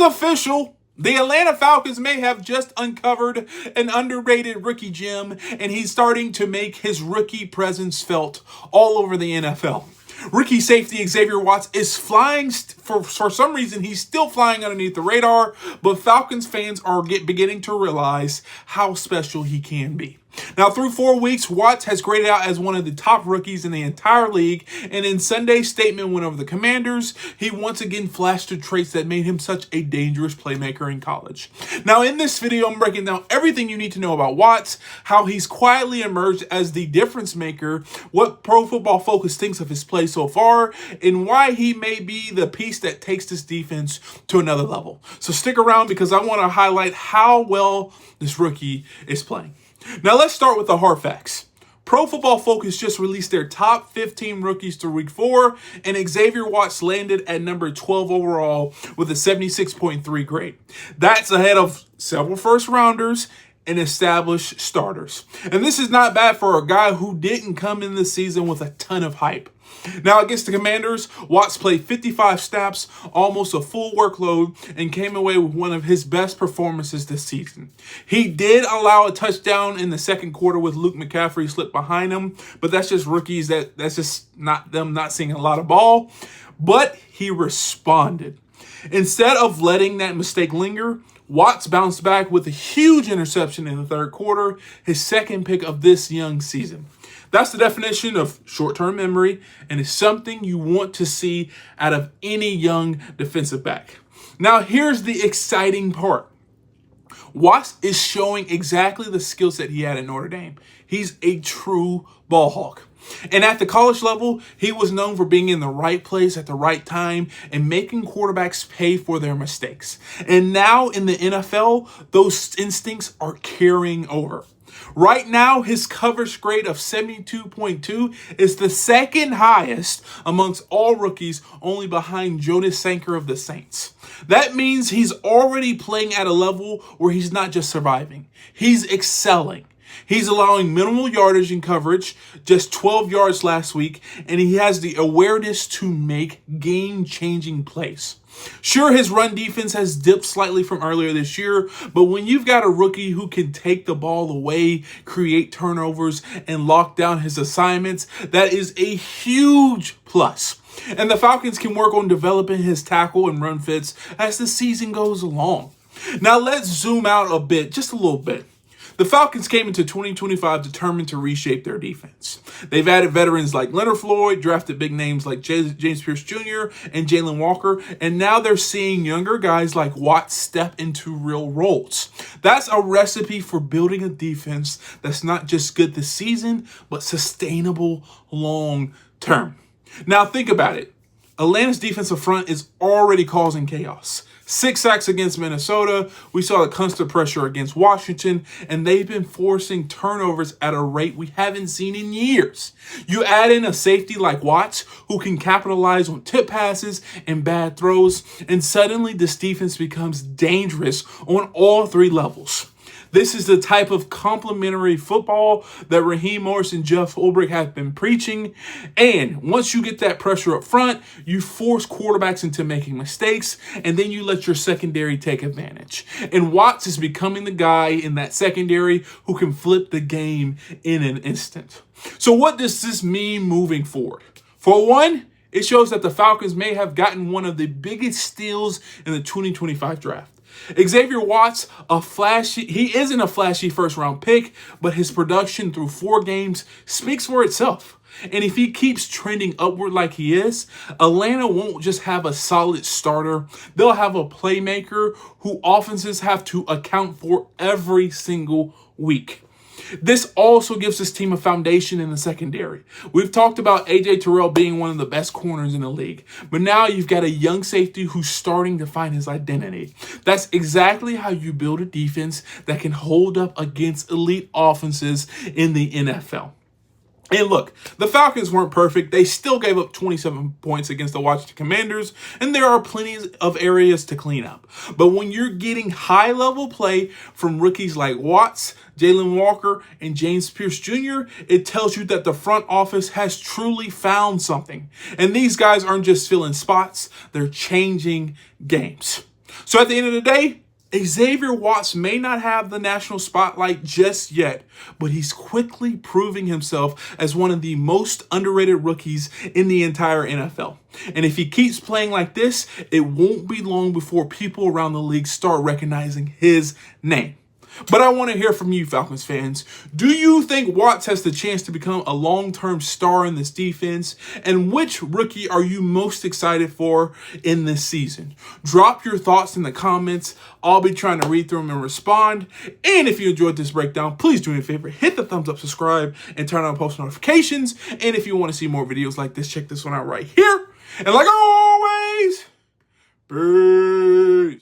official. The Atlanta Falcons may have just uncovered an underrated rookie gem, and he's starting to make his rookie presence felt all over the NFL. Rookie safety Xavier Watts is flying, for some reason, he's still flying underneath the radar, but Falcons fans are beginning to realize how special he can be. Now, through 4 weeks, Watts has graded out as one of the top rookies in the entire league, and in Sunday's statement win over the Commanders, he once again flashed the traits that made him such a dangerous playmaker in college. Now, in this video, I'm breaking down everything you need to know about Watts, how he's quietly emerged as the difference maker, what Pro Football Focus thinks of his play so far, and why he may be the piece that takes this defense to another level. So stick around because I want to highlight how well this rookie is playing. Now let's start with the hard facts. Pro Football Focus just released their top 15 rookies through week 4, and Xavier Watts landed at number 12 overall with a 76.3 grade. That's ahead of several first rounders and established starters. And this is not bad for a guy who didn't come in the season with a ton of hype. Now, against the Commanders, Watts played 55 snaps, almost a full workload, and came away with one of his best performances this season. He did allow a touchdown in the second quarter with Luke McCaffrey slipped behind him, but that's just rookies. That's just not them not seeing a lot of ball. But he responded. Instead of letting that mistake linger, Watts bounced back with a huge interception in the third quarter, his second pick of this young season. That's the definition of short-term memory, and it's something you want to see out of any young defensive back. Now, here's the exciting part. Watts is showing exactly the skill set he had at Notre Dame. He's a true ball hawk. And at the college level, he was known for being in the right place at the right time and making quarterbacks pay for their mistakes. And now in the NFL, those instincts are carrying over. Right now, his coverage grade of 72.2 is the second highest amongst all rookies, only behind Jonas Sanker of the Saints. That means he's already playing at a level where he's not just surviving, he's excelling. He's allowing minimal yardage in coverage, just 12 yards last week, and he has the awareness to make game-changing plays. Sure, his run defense has dipped slightly from earlier this year, but when you've got a rookie who can take the ball away, create turnovers, and lock down his assignments, that is a huge plus. And the Falcons can work on developing his tackle and run fits as the season goes along. Now let's zoom out a bit, just a little bit. The Falcons came into 2025 determined to reshape their defense. They've added veterans like Leonard Floyd, drafted big names like James Pierce Jr. and Jalen Walker, and now they're seeing younger guys like Watts step into real roles. That's a recipe for building a defense that's not just good this season, but sustainable long term. Now think about it. Atlanta's defensive front is already causing chaos. 6 sacks against Minnesota. We saw the constant pressure against Washington, and they've been forcing turnovers at a rate we haven't seen in years. You add in a safety like Watts, who can capitalize on tip passes and bad throws, and suddenly this defense becomes dangerous on all 3 levels. This is the type of complementary football that Raheem Morris and Jeff Ulbrich have been preaching. And once you get that pressure up front, you force quarterbacks into making mistakes, and then you let your secondary take advantage. And Watts is becoming the guy in that secondary who can flip the game in an instant. So what does this mean moving forward? For one, it shows that the Falcons may have gotten one of the biggest steals in the 2025 draft. Xavier Watts, he isn't a flashy first-round pick, but his production through 4 games speaks for itself. And if he keeps trending upward like he is, Atlanta won't just have a solid starter. They'll have a playmaker who offenses have to account for every single week. This also gives this team a foundation in the secondary. We've talked about A.J. Terrell being one of the best corners in the league, but now you've got a young safety who's starting to find his identity. That's exactly how you build a defense that can hold up against elite offenses in the NFL. And look, the Falcons weren't perfect. They still gave up 27 points against the Washington Commanders, and there are plenty of areas to clean up. But when you're getting high-level play from rookies like Watts, Jalen Walker, and James Pierce Jr., it tells you that the front office has truly found something. And these guys aren't just filling spots, they're changing games. So at the end of the day, Xavier Watts may not have the national spotlight just yet, but he's quickly proving himself as one of the most underrated rookies in the entire NFL. And if he keeps playing like this, it won't be long before people around the league start recognizing his name. But I want to hear from you, Falcons fans. Do you think Watts has the chance to become a long-term star in this defense? And which rookie are you most excited for in this season? Drop your thoughts in the comments. I'll be trying to read through them and respond. And if you enjoyed this breakdown, please do me a favor. Hit the thumbs up, subscribe, and turn on post notifications. And if you want to see more videos like this, check this one out right here. And like always, peace.